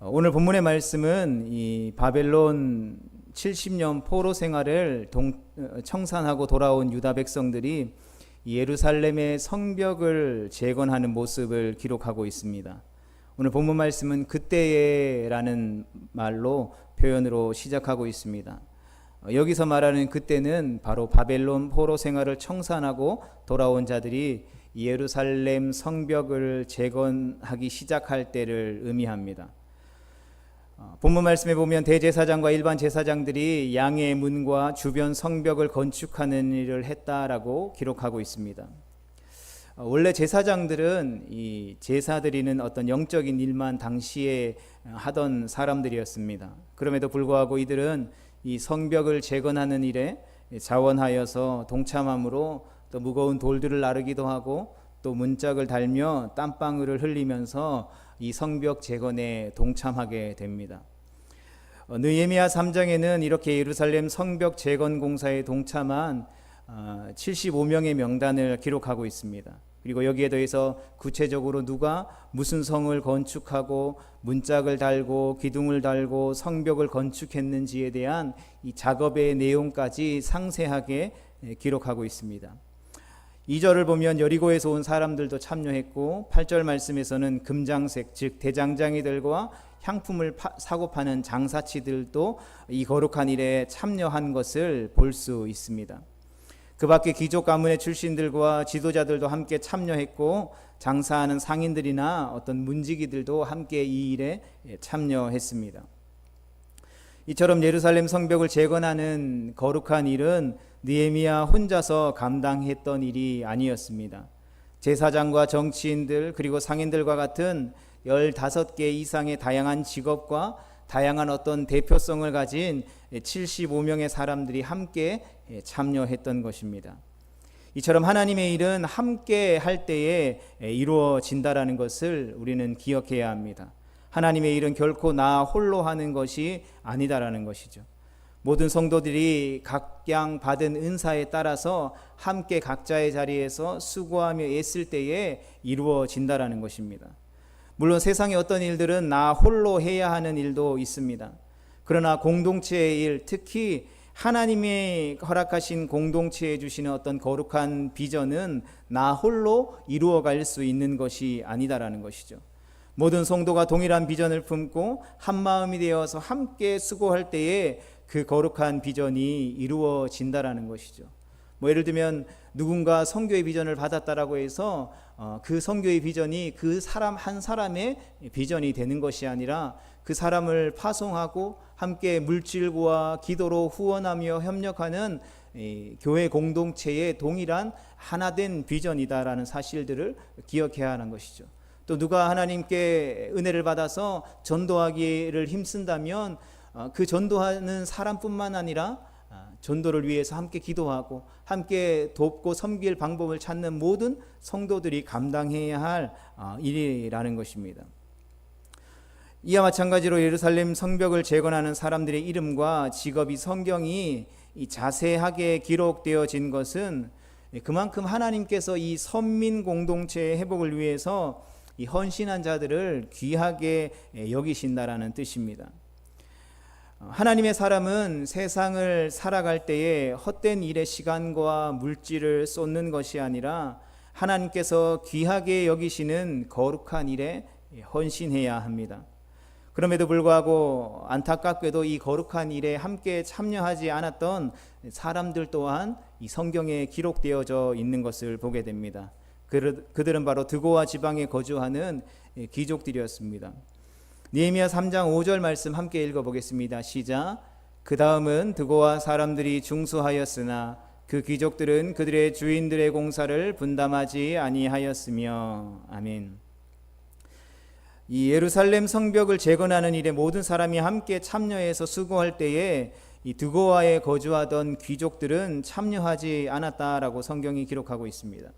오늘 본문의 말씀은 이 바벨론 70년 포로 생활을 청산하고 돌아온 유다 백성들이 예루살렘의 성벽을 재건하는 모습을 기록하고 있습니다. 오늘 본문 말씀은 그때에라는 말로 표현으로 시작하고 있습니다. 여기서 말하는 그때는 바로 바벨론 포로 생활을 청산하고 돌아온 자들이 예루살렘 성벽을 재건하기 시작할 때를 의미합니다. 본문 말씀에 보면 대제사장과 일반 제사장들이 양의 문과 주변 성벽을 건축하는 일을 했다라고 기록하고 있습니다. 원래 제사장들은 이 제사 드리는 어떤 영적인 일만 당시에 하던 사람들이었습니다. 그럼에도 불구하고 이들은 이 성벽을 재건하는 일에 자원하여서 동참함으로 또 무거운 돌들을 나르기도 하고 또 문짝을 달며 땀방울을 흘리면서 이 성벽 재건에 동참하게 됩니다. 느헤미야 3장에는 이렇게 예루살렘 성벽 재건 공사에 동참한 75명의 명단을 기록하고 있습니다. 그리고 여기에 더해서 구체적으로 누가 무슨 성을 건축하고 문짝을 달고 기둥을 달고 성벽을 건축했는지에 대한 이 작업의 내용까지 상세하게 기록하고 있습니다. 2절을 보면 여리고에서 온 사람들도 참여했고 8절 말씀에서는 금장색 즉 대장장이들과 향품을 사고 파는 장사치들도 이 거룩한 일에 참여한 것을 볼 수 있습니다. 그 밖에 귀족 가문의 출신들과 지도자들도 함께 참여했고 장사하는 상인들이나 어떤 문지기들도 함께 이 일에 참여했습니다. 이처럼 예루살렘 성벽을 재건하는 거룩한 일은 느헤미야 혼자서 감당했던 일이 아니었습니다. 제사장과 정치인들 그리고 상인들과 같은 15개 이상의 다양한 직업과 다양한 어떤 대표성을 가진 75명의 사람들이 함께 참여했던 것입니다. 이처럼 하나님의 일은 함께 할 때에 이루어진다라는 것을 우리는 기억해야 합니다. 하나님의 일은 결코 나 홀로 하는 것이 아니다라는 것이죠. 모든 성도들이 각양 받은 은사에 따라서 함께 각자의 자리에서 수고하며 애쓸 때에 이루어진다라는 것입니다. 물론 세상의 어떤 일들은 나 홀로 해야 하는 일도 있습니다. 그러나 공동체의 일, 특히 하나님의 허락하신 공동체에 주시는 어떤 거룩한 비전은 나 홀로 이루어갈 수 있는 것이 아니다라는 것이죠. 모든 성도가 동일한 비전을 품고 한 마음이 되어서 함께 수고할 때에 그 거룩한 비전이 이루어진다라는 것이죠. 예를 들면 누군가 선교의 비전을 받았다라고 해서 그 선교의 비전이 그 사람 한 사람의 비전이 되는 것이 아니라 그 사람을 파송하고 함께 물질과 기도로 후원하며 협력하는 교회 공동체의 동일한 하나된 비전이다라는 사실들을 기억해야 하는 것이죠. 또 누가 하나님께 은혜를 받아서 전도하기를 힘쓴다면 그 전도하는 사람뿐만 아니라 전도를 위해서 함께 기도하고 함께 돕고 섬길 방법을 찾는 모든 성도들이 감당해야 할 일이라는 것입니다. 이와 마찬가지로 예루살렘 성벽을 재건하는 사람들의 이름과 직업이 성경이 자세하게 기록되어진 것은 그만큼 하나님께서 이 선민 공동체의 회복을 위해서 이 헌신한 자들을 귀하게 여기신다라는 뜻입니다. 하나님의 사람은 세상을 살아갈 때에 헛된 일에 시간과 물질을 쏟는 것이 아니라 하나님께서 귀하게 여기시는 거룩한 일에 헌신해야 합니다. 그럼에도 불구하고 안타깝게도 이 거룩한 일에 함께 참여하지 않았던 사람들 또한 이 성경에 기록되어져 있는 것을 보게 됩니다. 그들은 바로 드고아 지방에 거주하는 귀족들이었습니다. 느헤미야 3장 5절 말씀 함께 읽어보겠습니다. 시작. 그 다음은 드고아 사람들이 중수하였으나 그 귀족들은 그들의 주인들의 공사를 분담하지 아니하였으며. 아멘. 이 예루살렘 성벽을 재건하는 일에 모든 사람이 함께 참여해서 수고할 때에 이 드고아에 거주하던 귀족들은 참여하지 않았다라고 성경이 기록하고 있습니다.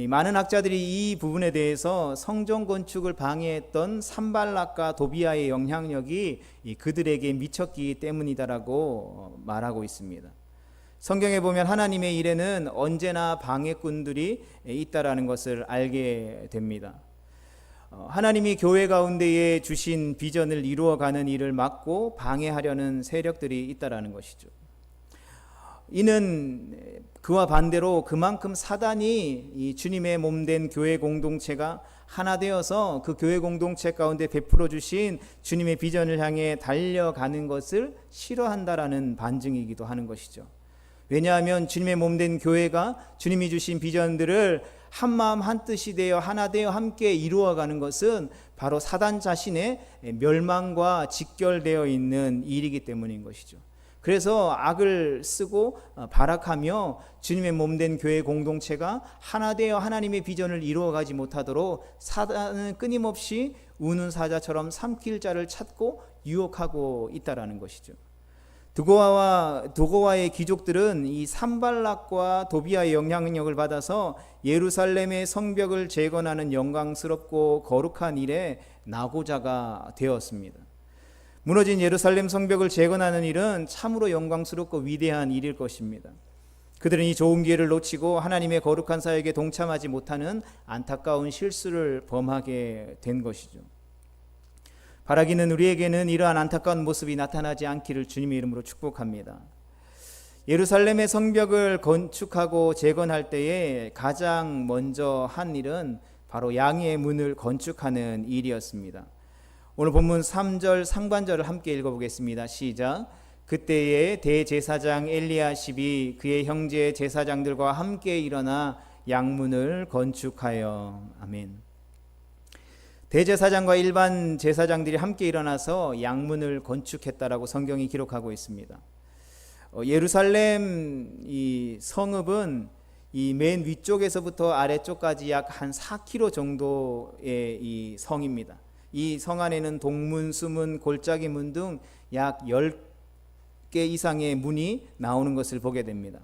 많은 학자들이 이 부분에 대해서 성전 건축을 방해했던 산발락과 도비아의 영향력이 그들에게 미쳤기 때문이다라고 말하고 있습니다. 성경에 보면 하나님의 일에는 언제나 방해꾼들이 있다라는 것을 알게 됩니다. 하나님이 교회 가운데에 주신 비전을 이루어가는 일을 막고 방해하려는 세력들이 있다라는 것이죠. 이는 그와 반대로 그만큼 사단이 이 주님의 몸된 교회 공동체가 하나 되어서 그 교회 공동체 가운데 베풀어 주신 주님의 비전을 향해 달려가는 것을 싫어한다라는 반증이기도 하는 것이죠. 왜냐하면 주님의 몸된 교회가 주님이 주신 비전들을 한마음 한뜻이 되어 하나 되어 함께 이루어가는 것은 바로 사단 자신의 멸망과 직결되어 있는 일이기 때문인 것이죠. 그래서 악을 쓰고 발악하며 주님의 몸된 교회 공동체가 하나 되어 하나님의 비전을 이루어가지 못하도록 사단은 끊임없이 우는 사자처럼 삼킬 자를 찾고 유혹하고 있다라는 것이죠. 도고와의 귀족들은 이 산발락과 도비아의 영향력을 받아서 예루살렘의 성벽을 재건하는 영광스럽고 거룩한 일에 나고자가 되었습니다. 무너진 예루살렘 성벽을 재건하는 일은 참으로 영광스럽고 위대한 일일 것입니다. 그들은 이 좋은 기회를 놓치고 하나님의 거룩한 사역에 동참하지 못하는 안타까운 실수를 범하게 된 것이죠. 바라기는 우리에게는 이러한 안타까운 모습이 나타나지 않기를 주님의 이름으로 축복합니다. 예루살렘의 성벽을 건축하고 재건할 때에 가장 먼저 한 일은 바로 양의 문을 건축하는 일이었습니다. 오늘 본문 3절 상반절을 함께 읽어보겠습니다. 시작. 그때에 대제사장 엘리야십이 그의 형제 제사장들과 함께 일어나 양문을 건축하여. 아멘. 대제사장과 일반 제사장들이 함께 일어나서 양문을 건축했다라고 성경이 기록하고 있습니다. 예루살렘 이 성읍은 이 맨 위쪽에서부터 아래쪽까지 약 한 4km 정도의 이 성입니다. 이 성 안에는 동문, 수문, 골짜기 문 등 약 10개 이상의 문이 나오는 것을 보게 됩니다.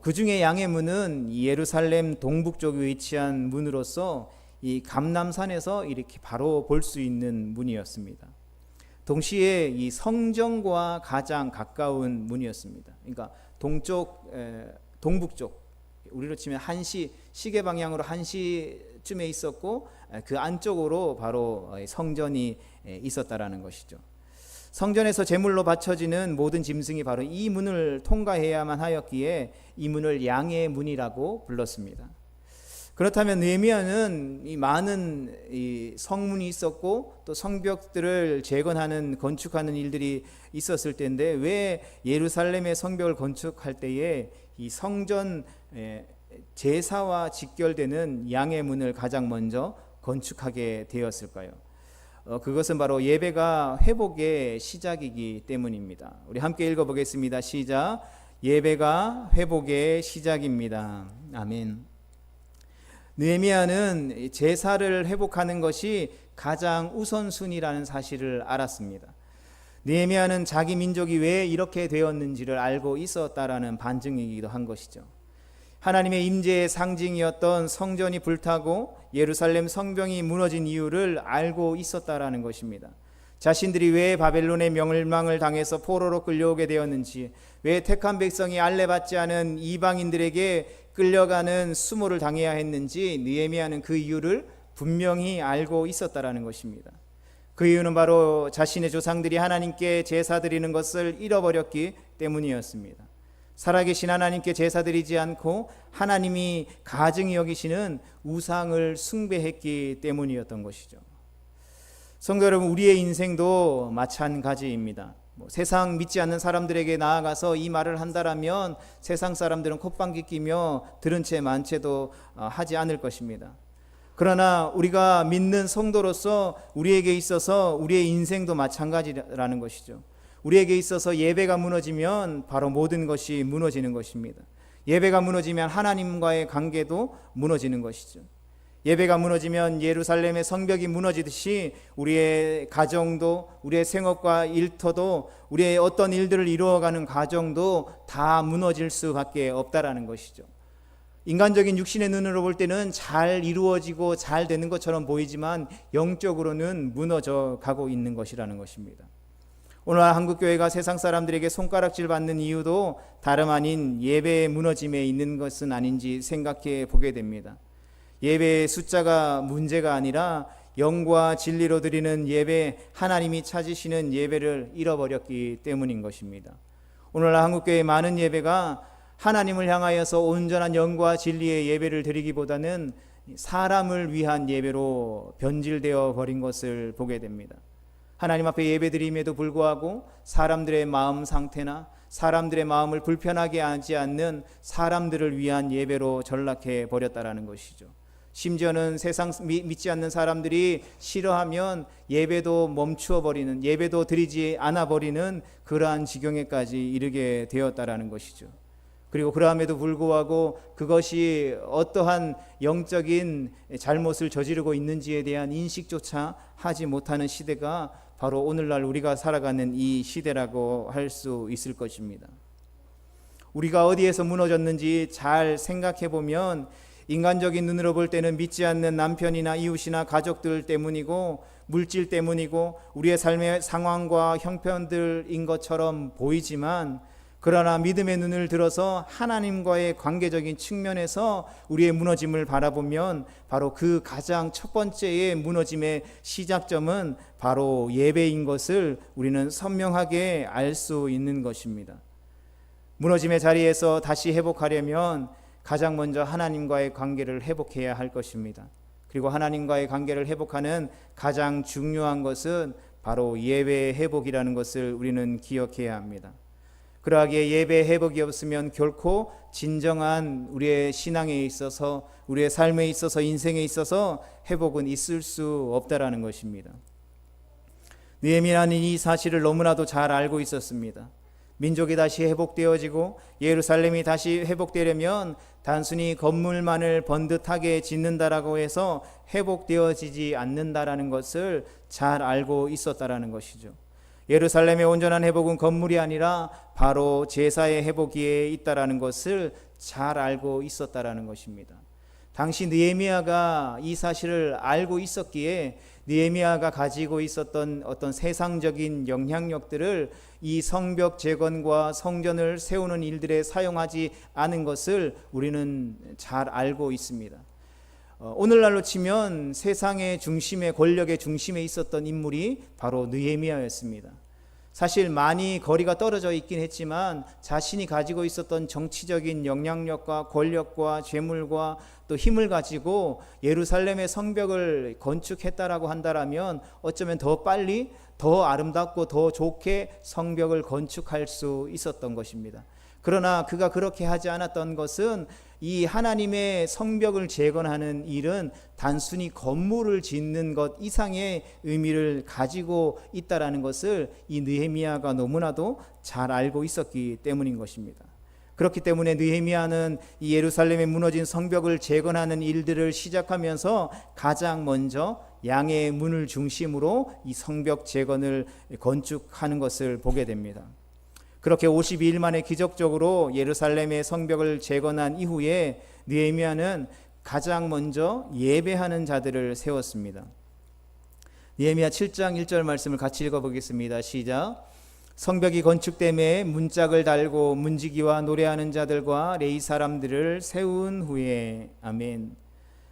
그 중에 양의 문은 예루살렘 동북쪽에 위치한 문으로서 이 감람산에서 이렇게 바로 볼 수 있는 문이었습니다. 동시에 이 성전과 가장 가까운 문이었습니다. 그러니까 동북쪽, 우리로 치면 한시, 시계 방향으로 한시쯤에 있었고 그 안쪽으로 바로 성전이 있었다라는 것이죠. 성전에서 제물로 바쳐지는 모든 짐승이 바로 이 문을 통과해야만 하였기에 이 문을 양의 문이라고 불렀습니다. 그렇다면 느헤미야는 이 많은 이 성문이 있었고 또 성벽들을 재건하는 건축하는 일들이 있었을 때인데 왜 예루살렘의 성벽을 건축할 때에 이 성전 제사와 직결되는 양의 문을 가장 먼저 건축하게 되었을까요? 그것은 바로 예배가 회복의 시작이기 때문입니다. 우리 함께 읽어보겠습니다. 시작. 예배가 회복의 시작입니다. 아멘. 느헤미야는 제사를 회복하는 것이 가장 우선순위라는 사실을 알았습니다. 느헤미야는 자기 민족이 왜 이렇게 되었는지를 알고 있었다라는 반증이기도 한 것이죠. 하나님의 임재의 상징이었던 성전이 불타고 예루살렘 성벽이 무너진 이유를 알고 있었다라는 것입니다. 자신들이 왜 바벨론의 멸망을 당해서 포로로 끌려오게 되었는지, 왜 택한 백성이 알레받지 않은 이방인들에게 끌려가는 수모를 당해야 했는지 느헤미야는 그 이유를 분명히 알고 있었다라는 것입니다. 그 이유는 바로 자신의 조상들이 하나님께 제사 드리는 것을 잃어버렸기 때문이었습니다. 살아계신 하나님께 제사 드리지 않고 하나님이 가증히 여기시는 우상을 숭배했기 때문이었던 것이죠. 성도 여러분, 우리의 인생도 마찬가지입니다. 세상 믿지 않는 사람들에게 나아가서 이 말을 한다라면 세상 사람들은 콧방귀 끼며 들은 채 만 채도 하지 않을 것입니다. 그러나 우리가 믿는 성도로서 우리에게 있어서 우리의 인생도 마찬가지라는 것이죠. 우리에게 있어서 예배가 무너지면 바로 모든 것이 무너지는 것입니다. 예배가 무너지면 하나님과의 관계도 무너지는 것이죠. 예배가 무너지면 예루살렘의 성벽이 무너지듯이 우리의 가정도, 우리의 생업과 일터도, 우리의 어떤 일들을 이루어가는 가정도 다 무너질 수밖에 없다라는 것이죠. 인간적인 육신의 눈으로 볼 때는 잘 이루어지고 잘 되는 것처럼 보이지만 영적으로는 무너져 가고 있는 것이라는 것입니다. 오늘 한국교회가 세상 사람들에게 손가락질 받는 이유도 다름 아닌 예배의 무너짐에 있는 것은 아닌지 생각해 보게 됩니다. 예배의 숫자가 문제가 아니라 영과 진리로 드리는 예배, 하나님이 찾으시는 예배를 잃어버렸기 때문인 것입니다. 오늘날 한국교회의 많은 예배가 하나님을 향하여서 온전한 영과 진리의 예배를 드리기보다는 사람을 위한 예배로 변질되어 버린 것을 보게 됩니다. 하나님 앞에 예배드림에도 불구하고 사람들의 마음 상태나 사람들의 마음을 불편하게 하지 않는 사람들을 위한 예배로 전락해 버렸다라는 것이죠. 심지어는 세상 믿지 않는 사람들이 싫어하면 예배도 멈추어 버리는, 예배도 드리지 않아 버리는 그러한 지경에까지 이르게 되었다라는 것이죠. 그리고 그럼에도 불구하고 그것이 어떠한 영적인 잘못을 저지르고 있는지에 대한 인식조차 하지 못하는 시대가 바로 오늘날 우리가 살아가는 이 시대라고 할 수 있을 것입니다. 우리가 어디에서 무너졌는지 잘 생각해 보면 인간적인 눈으로 볼 때는 믿지 않는 남편이나 이웃이나 가족들 때문이고 물질 때문이고 우리의 삶의 상황과 형편들인 것처럼 보이지만, 그러나 믿음의 눈을 들어서 하나님과의 관계적인 측면에서 우리의 무너짐을 바라보면 바로 그 가장 첫 번째의 무너짐의 시작점은 바로 예배인 것을 우리는 선명하게 알 수 있는 것입니다. 무너짐의 자리에서 다시 회복하려면 가장 먼저 하나님과의 관계를 회복해야 할 것입니다. 그리고 하나님과의 관계를 회복하는 가장 중요한 것은 바로 예배의 회복이라는 것을 우리는 기억해야 합니다. 그러하기에 예배 회복이 없으면 결코 진정한 우리의 신앙에 있어서, 우리의 삶에 있어서, 인생에 있어서 회복은 있을 수 없다라는 것입니다. 느헤미야는 이 사실을 너무나도 잘 알고 있었습니다. 민족이 다시 회복되어지고 예루살렘이 다시 회복되려면 단순히 건물만을 번듯하게 짓는다라고 해서 회복되어지지 않는다라는 것을 잘 알고 있었다라는 것이죠. 예루살렘의 온전한 회복은 건물이 아니라 바로 제사의 회복에 있다라는 것을 잘 알고 있었다라는 것입니다. 당시 느헤미야가 이 사실을 알고 있었기에 느헤미야가 가지고 있었던 어떤 세상적인 영향력들을 이 성벽 재건과 성전을 세우는 일들에 사용하지 않은 것을 우리는 잘 알고 있습니다. 오늘날로 치면 세상의 중심에, 권력의 중심에 있었던 인물이 바로 느헤미야였습니다. 사실 많이 거리가 떨어져 있긴 했지만 자신이 가지고 있었던 정치적인 영향력과 권력과 재물과 또 힘을 가지고 예루살렘의 성벽을 건축했다라고 한다면 어쩌면 더 빨리, 더 아름답고 더 좋게 성벽을 건축할 수 있었던 것입니다. 그러나 그가 그렇게 하지 않았던 것은 이 하나님의 성벽을 재건하는 일은 단순히 건물을 짓는 것 이상의 의미를 가지고 있다라는 것을 이 느헤미야가 너무나도 잘 알고 있었기 때문인 것입니다. 그렇기 때문에 느헤미야는 이 예루살렘에 무너진 성벽을 재건하는 일들을 시작하면서 가장 먼저 양의 문을 중심으로 이 성벽 재건을 건축하는 것을 보게 됩니다. 그렇게 52일 만에 기적적으로 예루살렘의 성벽을 재건한 이후에 느헤미야는 가장 먼저 예배하는 자들을 세웠습니다. 느헤미야 7장 1절 말씀을 같이 읽어보겠습니다. 시작. 성벽이 건축됨에 문짝을 달고 문지기와 노래하는 자들과 레위 사람들을 세운 후에. 아멘.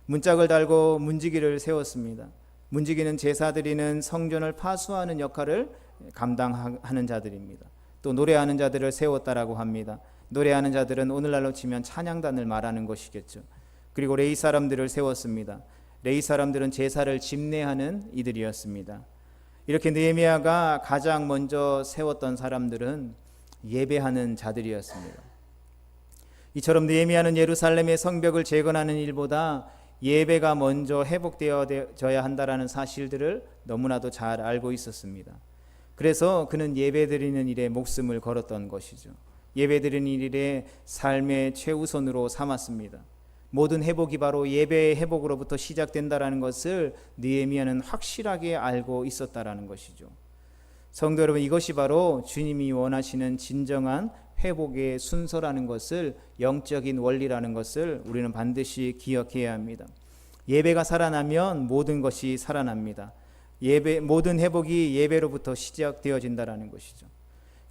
문짝을 달고 문지기를 세웠습니다. 문지기는 제사 드리는 성전을 파수하는 역할을 감당하는 자들입니다. 또 노래하는 자들을 세웠다라고 합니다. 노래하는 자들은 오늘날로 치면 찬양단을 말하는 것이겠죠. 그리고 레위 사람들을 세웠습니다. 레위 사람들은 제사를 집례하는 이들이었습니다. 이렇게 느헤미야가 가장 먼저 세웠던 사람들은 예배하는 자들이었습니다. 이처럼 느헤미야는 예루살렘의 성벽을 재건하는 일보다 예배가 먼저 회복되어져야 한다라는 사실들을 너무나도 잘 알고 있었습니다. 그래서 그는 예배드리는 일에 목숨을 걸었던 것이죠. 예배드리는 일에 삶의 최우선으로 삼았습니다. 모든 회복이 바로 예배의 회복으로부터 시작된다라는 것을 느헤미야는 확실하게 알고 있었다라는 것이죠. 성도 여러분, 이것이 바로 주님이 원하시는 진정한 회복의 순서라는 것을, 영적인 원리라는 것을 우리는 반드시 기억해야 합니다. 예배가 살아나면 모든 것이 살아납니다. 모든 회복이 예배로부터 시작되어진다라는 것이죠.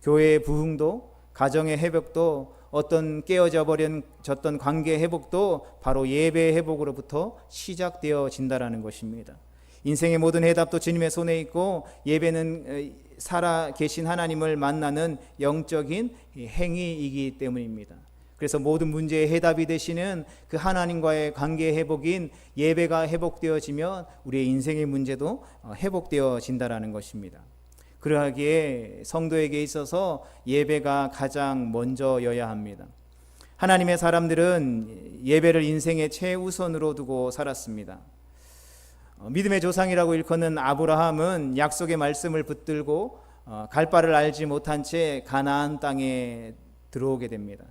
교회의 부흥도, 가정의 회복도, 어떤 깨어져 버렸던 관계 회복도 바로 예배의 회복으로부터 시작되어진다라는 것입니다. 인생의 모든 해답도 주님의 손에 있고 예배는 살아 계신 하나님을 만나는 영적인 행위이기 때문입니다. 그래서 모든 문제의 해답이 되시는 그 하나님과의 관계 회복인 예배가 회복되어지면 우리의 인생의 문제도 회복되어진다라는 것입니다. 그러하기에 성도에게 있어서 예배가 가장 먼저여야 합니다. 하나님의 사람들은 예배를 인생의 최우선으로 두고 살았습니다. 믿음의 조상이라고 일컫는 아브라함은 약속의 말씀을 붙들고 갈 바를 알지 못한 채 가나안 땅에 들어오게 됩니다.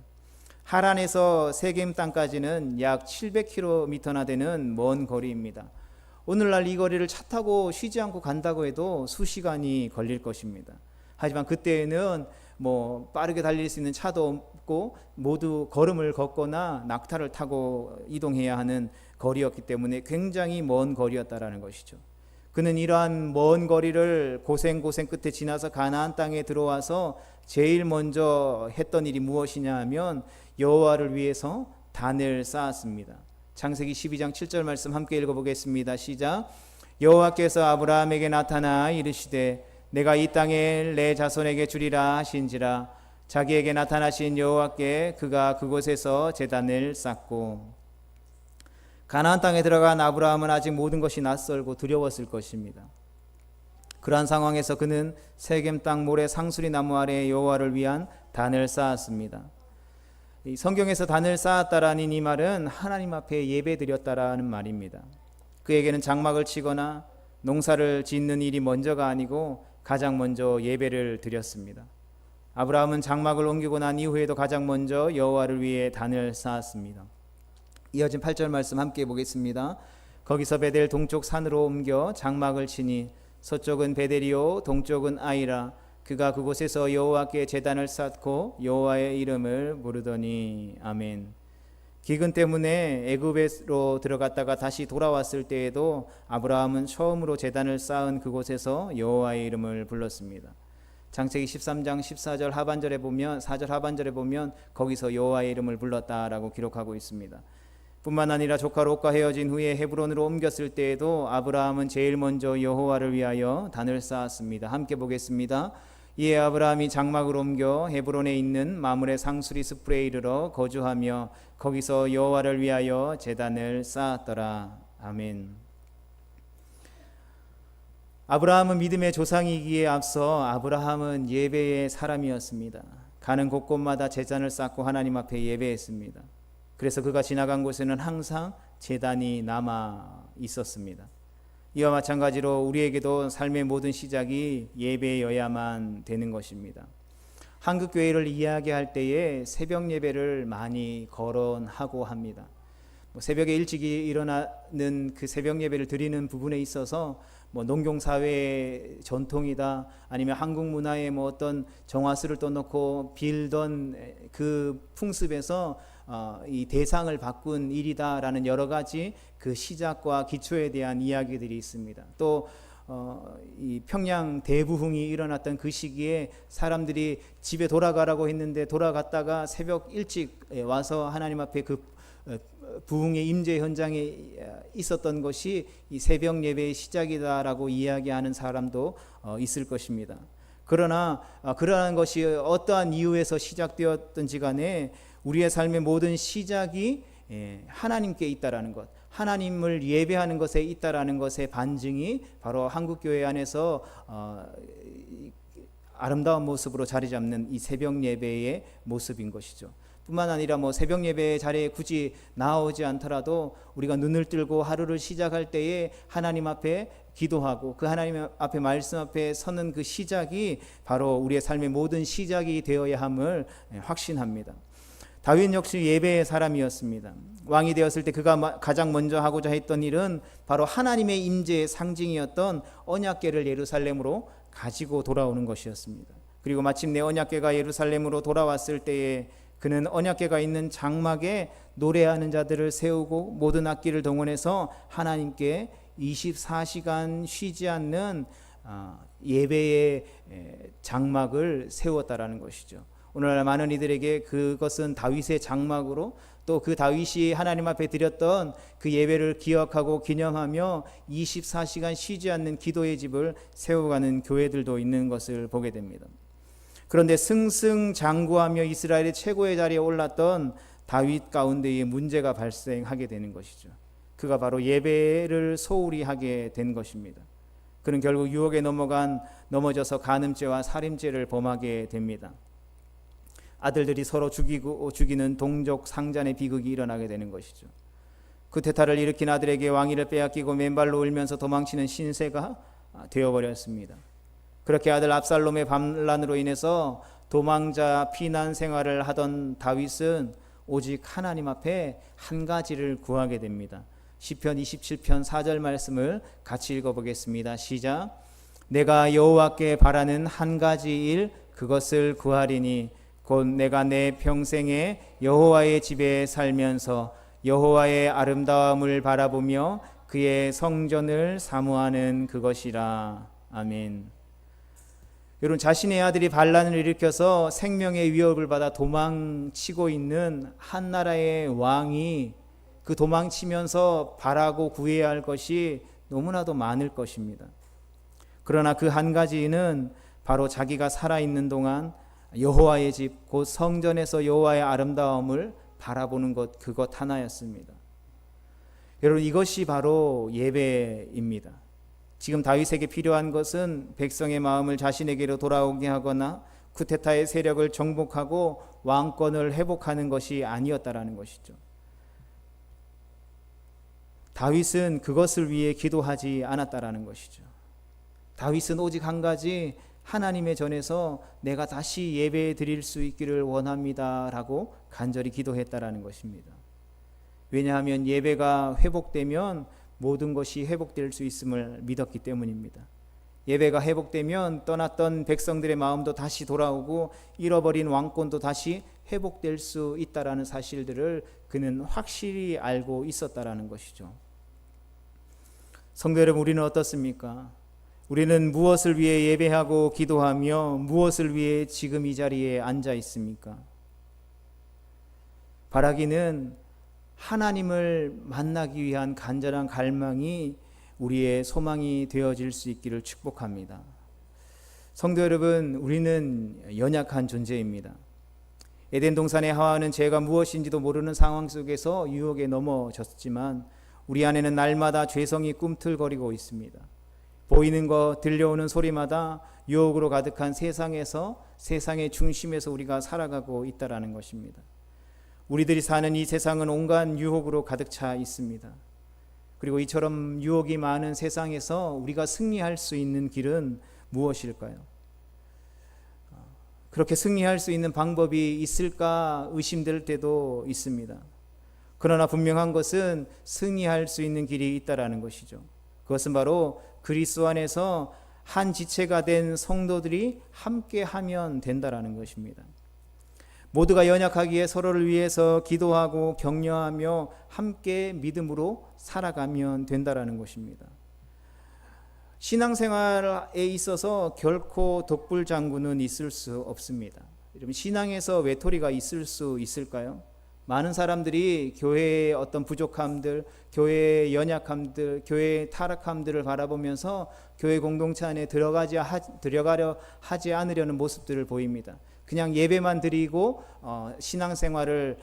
하란에서 세겜 땅까지는 약 700km나 되는 먼 거리입니다. 오늘날 이 거리를 차 타고 쉬지 않고 간다고 해도 수시간이 걸릴 것입니다. 하지만 그때에는 빠르게 달릴 수 있는 차도 없고 모두 걸음을 걷거나 낙타를 타고 이동해야 하는 거리였기 때문에 굉장히 먼 거리였다라는 것이죠. 그는 이러한 먼 거리를 고생 끝에 지나서 가나안 땅에 들어와서 제일 먼저 했던 일이 무엇이냐 하면 여호와를 위해서 단을 쌓았습니다. 창세기 12장 7절 말씀 함께 읽어보겠습니다. 시작. 여호와께서 아브라함에게 나타나 이르시되 내가 이 땅에 내 자손에게 주리라 하신지라. 자기에게 나타나신 여호와께 그가 그곳에서 제단을 쌓고. 가나안 땅에 들어간 아브라함은 아직 모든 것이 낯설고 두려웠을 것입니다. 그러한 상황에서 그는 세겜 땅 모래 상수리 나무 아래에 여호와를 위한 단을 쌓았습니다. 성경에서 단을 쌓았다라는 이 말은 하나님 앞에 예배드렸다라는 말입니다. 그에게는 장막을 치거나 농사를 짓는 일이 먼저가 아니고 가장 먼저 예배를 드렸습니다. 아브라함은 장막을 옮기고 난 이후에도 가장 먼저 여호와를 위해 단을 쌓았습니다. 이어진 8절 말씀 함께 보겠습니다. 거기서 베델 동쪽 산으로 옮겨 장막을 치니 서쪽은 베델이요 동쪽은 아이라. 그가 그곳에서 여호와께 제단을 쌓고 여호와의 이름을 부르더니. 아멘. 기근 때문에 애굽으로 들어갔다가 다시 돌아왔을 때에도 아브라함은 처음으로 제단을 쌓은 그곳에서 여호와의 이름을 불렀습니다. 창세기 13장 14절 하반절에 보면 4절 하반절에 보면 거기서 여호와의 이름을 불렀다라고 기록하고 있습니다. 뿐만 아니라 조카 롯과 헤어진 후에 헤브론으로 옮겼을 때에도 아브라함은 제일 먼저 여호와를 위하여 단을 쌓았습니다. 함께 보겠습니다. 이에 아브라함이 장막을 옮겨 헤브론에 있는 마므레 상수리 숲에 이르러 거주하며 거기서 여호와를 위하여 제단을 쌓았더라. 아멘. 아브라함은 믿음의 조상이기에 앞서 아브라함은 예배의 사람이었습니다. 가는 곳곳마다 제단을 쌓고 하나님 앞에 예배했습니다. 그래서 그가 지나간 곳에는 항상 제단이 남아 있었습니다. 이와 마찬가지로 우리에게도 삶의 모든 시작이 예배여야만 되는 것입니다. 한국교회를 이야기할 때에 새벽 예배를 많이 거론하고 합니다. 새벽에 일찍 일어나는 그 새벽 예배를 드리는 부분에 있어서 농경사회의 전통이다, 아니면 한국 문화의 어떤 정화수를 떠놓고 빌던 그 풍습에서 이 대상을 바꾼 일이다라는 여러 가지 그 시작과 기초에 대한 이야기들이 있습니다. 또 이 평양 대부흥이 일어났던 그 시기에 사람들이 집에 돌아가라고 했는데 돌아갔다가 새벽 일찍 와서 하나님 앞에 그 부흥의 임재 현장에 있었던 것이 이 새벽 예배의 시작이다라고 이야기하는 사람도 있을 것입니다. 그러나 그러한 것이 어떠한 이유에서 시작되었든지 간에 우리의 삶의 모든 시작이 하나님께 있다라는 것, 하나님을 예배하는 것에 있다라는 것의 반증이 바로 한국교회 안에서 아름다운 모습으로 자리 잡는 이 새벽 예배의 모습인 것이죠. 뿐만 아니라 새벽 예배 자리에 굳이 나오지 않더라도 우리가 눈을 뜨고 하루를 시작할 때에 하나님 앞에 기도하고 그 하나님 앞에 말씀 앞에 서는 그 시작이 바로 우리의 삶의 모든 시작이 되어야 함을 확신합니다. 다윗 역시 예배의 사람이었습니다. 왕이 되었을 때 그가 가장 먼저 하고자 했던 일은 바로 하나님의 임재의 상징이었던 언약궤를 예루살렘으로 가지고 돌아오는 것이었습니다. 그리고 마침내 언약궤가 예루살렘으로 돌아왔을 때에 그는 언약궤가 있는 장막에 노래하는 자들을 세우고 모든 악기를 동원해서 하나님께 24시간 쉬지 않는 예배의 장막을 세웠다라는 것이죠. 오늘날 많은 이들에게 그것은 다윗의 장막으로 또 그 다윗이 하나님 앞에 드렸던 그 예배를 기억하고 기념하며 24시간 쉬지 않는 기도의 집을 세워가는 교회들도 있는 것을 보게 됩니다. 그런데 승승장구하며 이스라엘의 최고의 자리에 올랐던 다윗 가운데에 문제가 발생하게 되는 것이죠. 그가 바로 예배를 소홀히 하게 된 것입니다. 그는 결국 유혹에 넘어져서 간음죄와 살인죄를 범하게 됩니다. 아들들이 서로 죽이는 동족 상잔의 비극이 일어나게 되는 것이죠. 쿠데타를 일으킨 아들에게 왕위를 빼앗기고 맨발로 울면서 도망치는 신세가 되어버렸습니다. 그렇게 아들 압살롬의 반란으로 인해서 도망자 피난 생활을 하던 다윗은 오직 하나님 앞에 한 가지를 구하게 됩니다. 시편 27편 4절 말씀을 같이 읽어보겠습니다. 시작. 내가 여호와께 바라는 한 가지 일 그것을 구하리니 곧 내가 내 평생에 여호와의 집에 살면서 여호와의 아름다움을 바라보며 그의 성전을 사모하는 그것이라. 아멘. 여러분, 자신의 아들이 반란을 일으켜서 생명의 위협을 받아 도망치고 있는 한 나라의 왕이 그 도망치면서 바라고 구해야 할 것이 너무나도 많을 것입니다. 그러나 그 한 가지는 바로 자기가 살아있는 동안 여호와의 집, 곧 성전에서 여호와의 아름다움을 바라보는 것, 그것 하나였습니다. 여러분, 이것이 바로 예배입니다. 지금 다윗에게 필요한 것은 백성의 마음을 자신에게로 돌아오게 하거나 쿠데타의 세력을 정복하고 왕권을 회복하는 것이 아니었다라는 것이죠. 다윗은 그것을 위해 기도하지 않았다라는 것이죠. 다윗은 오직 한 가지, 하나님의 전에서 내가 다시 예배 드릴 수 있기를 원합니다라고 간절히 기도했다라는 것입니다. 왜냐하면 예배가 회복되면 모든 것이 회복될 수 있음을 믿었기 때문입니다. 예배가 회복되면 떠났던 백성들의 마음도 다시 돌아오고 잃어버린 왕권도 다시 회복될 수 있다라는 사실들을 그는 확실히 알고 있었다라는 것이죠. 성도 여러분, 우리는 어떻습니까? 우리는 무엇을 위해 예배하고 기도하며 무엇을 위해 지금 이 자리에 앉아 있습니까? 바라기는 하나님을 만나기 위한 간절한 갈망이 우리의 소망이 되어질 수 있기를 축복합니다. 성도 여러분, 우리는 연약한 존재입니다. 에덴 동산의 하와는 죄가 무엇인지도 모르는 상황 속에서 유혹에 넘어졌지만 우리 안에는 날마다 죄성이 꿈틀거리고 있습니다. 보이는 것, 들려오는 소리마다 유혹으로 가득한 세상에서, 세상의 중심에서 우리가 살아가고 있다라는 것입니다. 우리들이 사는 이 세상은 온갖 유혹으로 가득 차 있습니다. 그리고 이처럼 유혹이 많은 세상에서 우리가 승리할 수 있는 길은 무엇일까요? 그렇게 승리할 수 있는 방법이 있을까 의심될 때도 있습니다. 그러나 분명한 것은 승리할 수 있는 길이 있다라는 것이죠. 그것은 바로 그리스도 안에서 한 지체가 된 성도들이 함께 하면 된다라는 것입니다. 모두가 연약하기에 서로를 위해서 기도하고 격려하며 함께 믿음으로 살아가면 된다라는 것입니다. 신앙생활에 있어서 결코 독불장군은 있을 수 없습니다. 여러분, 신앙에서 외톨이가 있을 수 있을까요? 많은 사람들이 교회의 어떤 부족함들, 교회의 연약함들, 교회의 타락함들을 바라보면서 교회 공동체 안에 들어가려 하지 않으려는 모습들을 보입니다. 그냥 예배만 드리고 신앙생활을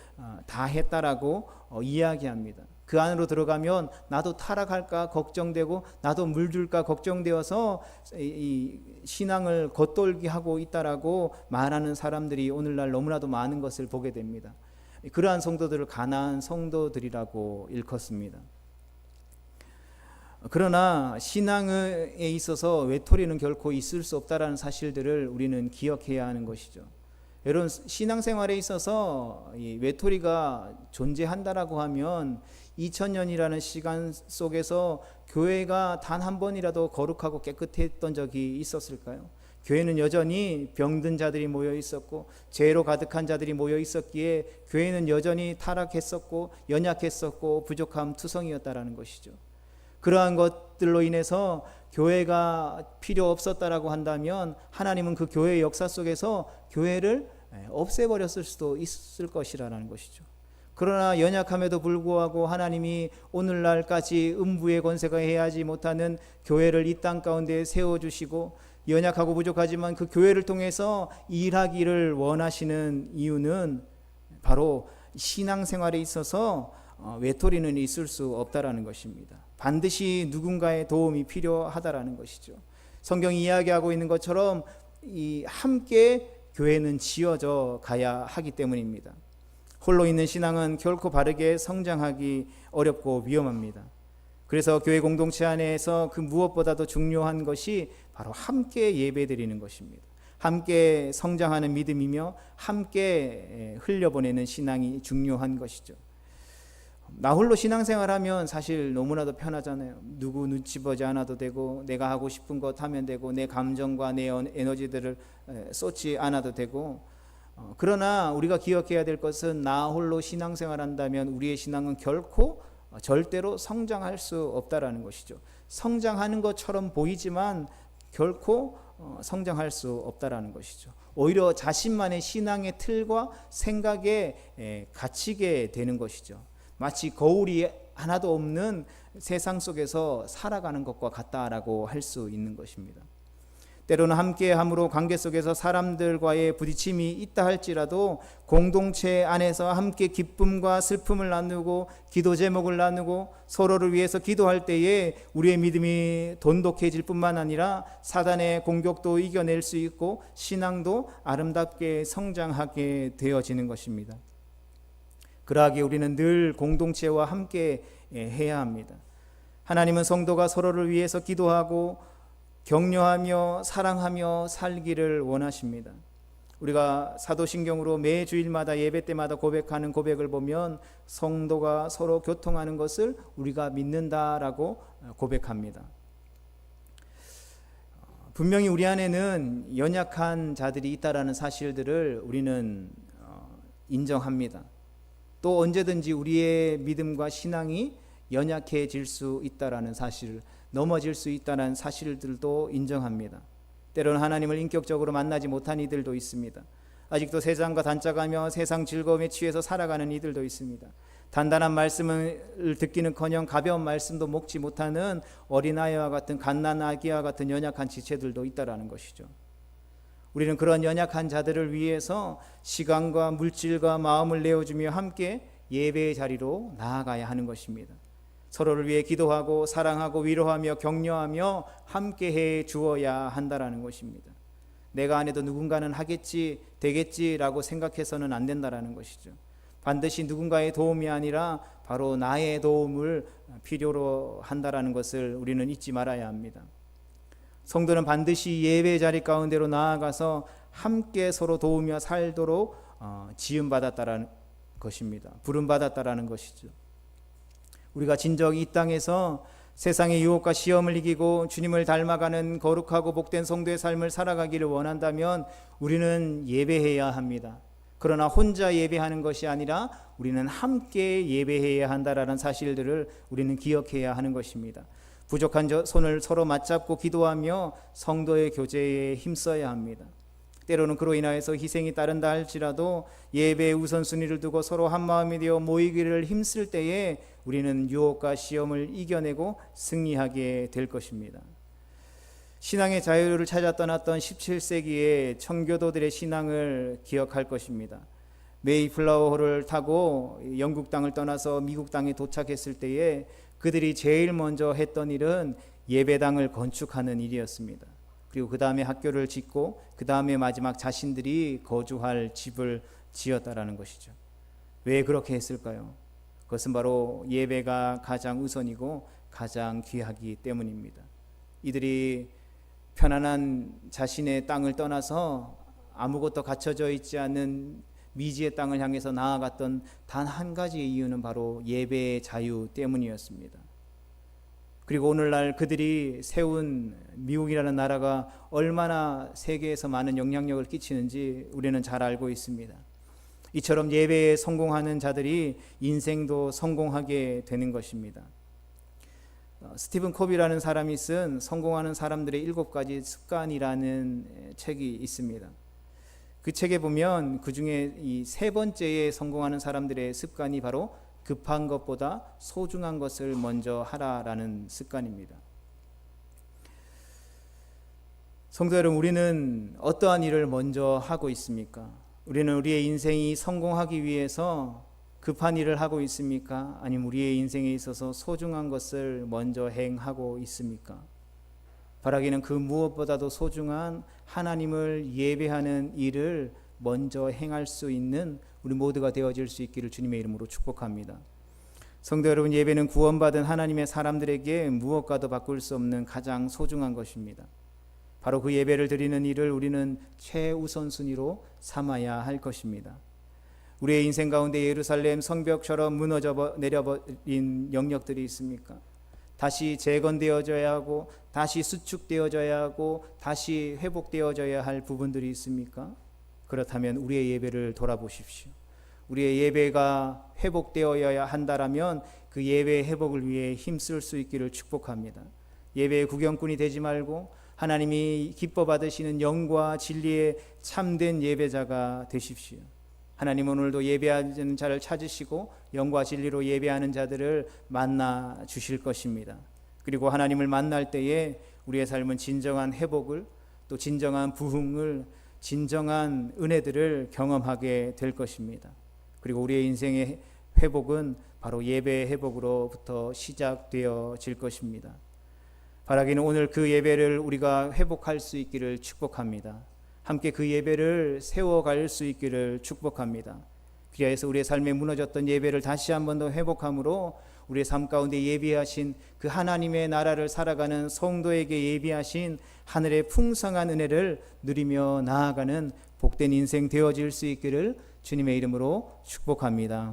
다 했다라고 이야기합니다. 그 안으로 들어가면 나도 타락할까 걱정되고 나도 물들까 걱정되어서 이 신앙을 겉돌게 하고 있다라고 말하는 사람들이 오늘날 너무나도 많은 것을 보게 됩니다. 그러한 성도들을 가난한 성도들이라고 일컫습니다. 그러나 신앙에 있어서 외톨이는 결코 있을 수 없다라는 사실들을 우리는 기억해야 하는 것이죠. 여러분, 신앙생활에 있어서 이 외톨이가 존재한다라고 하면 2000년이라는 시간 속에서 교회가 단 한 번이라도 거룩하고 깨끗했던 적이 있었을까요? 교회는 여전히 병든 자들이 모여 있었고 죄로 가득한 자들이 모여 있었기에 교회는 여전히 타락했었고 연약했었고 부족함 투성이었다라는 것이죠. 그러한 것들로 인해서 교회가 필요 없었다라고 한다면 하나님은 그 교회의 역사 속에서 교회를 없애버렸을 수도 있을 것이라는 것이죠. 그러나 연약함에도 불구하고 하나님이 오늘날까지 음부의 권세가 해하지 못하는 교회를 이 땅 가운데 세워주시고 연약하고 부족하지만 그 교회를 통해서 일하기를 원하시는 이유는 바로 신앙생활에 있어서 외톨이는 있을 수 없다라는 것입니다. 반드시 누군가의 도움이 필요하다라는 것이죠. 성경이 이야기하고 있는 것처럼 함께 교회는 지어져 가야 하기 때문입니다. 홀로 있는 신앙은 결코 바르게 성장하기 어렵고 위험합니다. 그래서 교회 공동체 안에서 그 무엇보다도 중요한 것이 바로 함께 예배드리는 것입니다. 함께 성장하는 믿음이며 함께 흘려보내는 신앙이 중요한 것이죠. 나 홀로 신앙생활하면 사실 너무나도 편하잖아요. 누구 눈치 보지 않아도 되고 내가 하고 싶은 것 하면 되고 내 감정과 내 에너지들을 쏟지 않아도 되고, 그러나 우리가 기억해야 될 것은 나 홀로 신앙생활한다면 우리의 신앙은 결코 절대로 성장할 수 없다라는 것이죠. 성장하는 것처럼 보이지만 결코 성장할 수 없다라는 것이죠. 오히려 자신만의 신앙의 틀과 생각에 갇히게 되는 것이죠. 마치 거울이 하나도 없는 세상 속에서 살아가는 것과 같다라고 할 수 있는 것입니다. 때로는 함께함으로 관계 속에서 사람들과의 부딪힘이 있다 할지라도 공동체 안에서 함께 기쁨과 슬픔을 나누고 기도 제목을 나누고 서로를 위해서 기도할 때에 우리의 믿음이 돈독해질 뿐만 아니라 사단의 공격도 이겨낼 수 있고 신앙도 아름답게 성장하게 되어지는 것입니다. 그러하기에 우리는 늘 공동체와 함께 해야 합니다. 하나님은 성도가 서로를 위해서 기도하고 격려하며 사랑하며 살기를 원하십니다. 우리가 사도신경으로 매 주일마다 예배 때마다 고백하는 고백을 보면 성도가 서로 교통하는 것을 우리가 믿는다라고 고백합니다. 분명히 우리 안에는 연약한 자들이 있다라는 사실들을 우리는 인정합니다. 또 언제든지 우리의 믿음과 신앙이 연약해질 수 있다라는 사실을, 넘어질 수 있다는 사실들도 인정합니다. 때로는 하나님을 인격적으로 만나지 못한 이들도 있습니다. 아직도 세상과 단짝하며 세상 즐거움에 취해서 살아가는 이들도 있습니다. 단단한 말씀을 듣기는커녕 가벼운 말씀도 먹지 못하는 어린아이와 같은 갓난아기와 같은 연약한 지체들도 있다라는 것이죠. 우리는 그런 연약한 자들을 위해서 시간과 물질과 마음을 내어주며 함께 예배의 자리로 나아가야 하는 것입니다. 서로를 위해 기도하고 사랑하고 위로하며 격려하며 함께해 주어야 한다라는 것입니다. 내가 안 해도 누군가는 하겠지, 되겠지라고 생각해서는 안 된다라는 것이죠. 반드시 누군가의 도움이 아니라 바로 나의 도움을 필요로 한다라는 것을 우리는 잊지 말아야 합니다. 성도는 반드시 예배 자리 가운데로 나아가서 함께 서로 도우며 살도록 지음받았다라는 것입니다. 부름받았다라는 것이죠. 우리가 진정 이 땅에서 세상의 유혹과 시험을 이기고 주님을 닮아가는 거룩하고 복된 성도의 삶을 살아가기를 원한다면 우리는 예배해야 합니다. 그러나 혼자 예배하는 것이 아니라 우리는 함께 예배해야 한다라는 사실들을 우리는 기억해야 하는 것입니다. 부족한 손을 서로 맞잡고 기도하며 성도의 교제에 힘써야 합니다. 때로는 그로 인하여서 희생이 따른다 할지라도 예배의 우선순위를 두고 서로 한마음이 되어 모이기를 힘쓸 때에 우리는 유혹과 시험을 이겨내고 승리하게 될 것입니다. 신앙의 자유를 찾아 떠났던 17세기의 청교도들의 신앙을 기억할 것입니다. 메이플라워호를 타고 영국 땅을 떠나서 미국 땅에 도착했을 때에 그들이 제일 먼저 했던 일은 예배당을 건축하는 일이었습니다. 그리고 그 다음에 학교를 짓고 그 다음에 마지막 자신들이 거주할 집을 지었다라는 것이죠. 왜 그렇게 했을까요? 그것은 바로 예배가 가장 우선이고 가장 귀하기 때문입니다. 이들이 편안한 자신의 땅을 떠나서 아무것도 갖춰져 있지 않는 미지의 땅을 향해서 나아갔던 단 한 가지의 이유는 바로 예배의 자유 때문이었습니다. 그리고 오늘날 그들이 세운 미국이라는 나라가 얼마나 세계에서 많은 영향력을 끼치는지 우리는 잘 알고 있습니다. 이처럼 예배에 성공하는 자들이 인생도 성공하게 되는 것입니다. 스티븐 코비라는 사람이 쓴 성공하는 사람들의 7가지 습관이라는 책이 있습니다. 그 책에 보면 그 중에 이 세 번째에 성공하는 사람들의 습관이 바로 급한 것보다 소중한 것을 먼저 하라라는 습관입니다. 성도 여러분, 우리는 어떠한 일을 먼저 하고 있습니까? 우리는 우리의 인생이 성공하기 위해서 급한 일을 하고 있습니까? 아니면 우리의 인생에 있어서 소중한 것을 먼저 행하고 있습니까? 바라기는 그 무엇보다도 소중한 하나님을 예배하는 일을 먼저 행할 수 있는 우리 모두가 되어질 수 있기를 주님의 이름으로 축복합니다. 성도 여러분, 예배는 구원받은 하나님의 사람들에게 무엇과도 바꿀 수 없는 가장 소중한 것입니다. 바로 그 예배를 드리는 일을 우리는 최우선순위로 삼아야 할 것입니다. 우리의 인생 가운데 예루살렘 성벽처럼 무너져 내려버린 영역들이 있습니까? 다시 재건되어져야 하고 다시 수축되어져야 하고 다시 회복되어져야 할 부분들이 있습니까? 그렇다면 우리의 예배를 돌아보십시오. 우리의 예배가 회복되어야 한다라면 그 예배의 회복을 위해 힘쓸 수 있기를 축복합니다. 예배의 구경꾼이 되지 말고 하나님이 기뻐 받으시는 영과 진리의 참된 예배자가 되십시오. 하나님은 오늘도 예배하는 자를 찾으시고 영과 진리로 예배하는 자들을 만나 주실 것입니다. 그리고 하나님을 만날 때에 우리의 삶은 진정한 회복을, 또 진정한 부흥을, 진정한 은혜들을 경험하게 될 것입니다. 그리고 우리의 인생의 회복은 바로 예배의 회복으로부터 시작되어질 것입니다. 바라기는 오늘 그 예배를 우리가 회복할 수 있기를 축복합니다. 함께 그 예배를 세워갈 수 있기를 축복합니다. 그리하여서 우리의 삶에 무너졌던 예배를 다시 한 번 더 회복함으로 우리의 삶 가운데 예비하신 그 하나님의 나라를 살아가는 성도에게 예비하신 하늘의 풍성한 은혜를 누리며 나아가는 복된 인생 되어질 수 있기를 주님의 이름으로 축복합니다.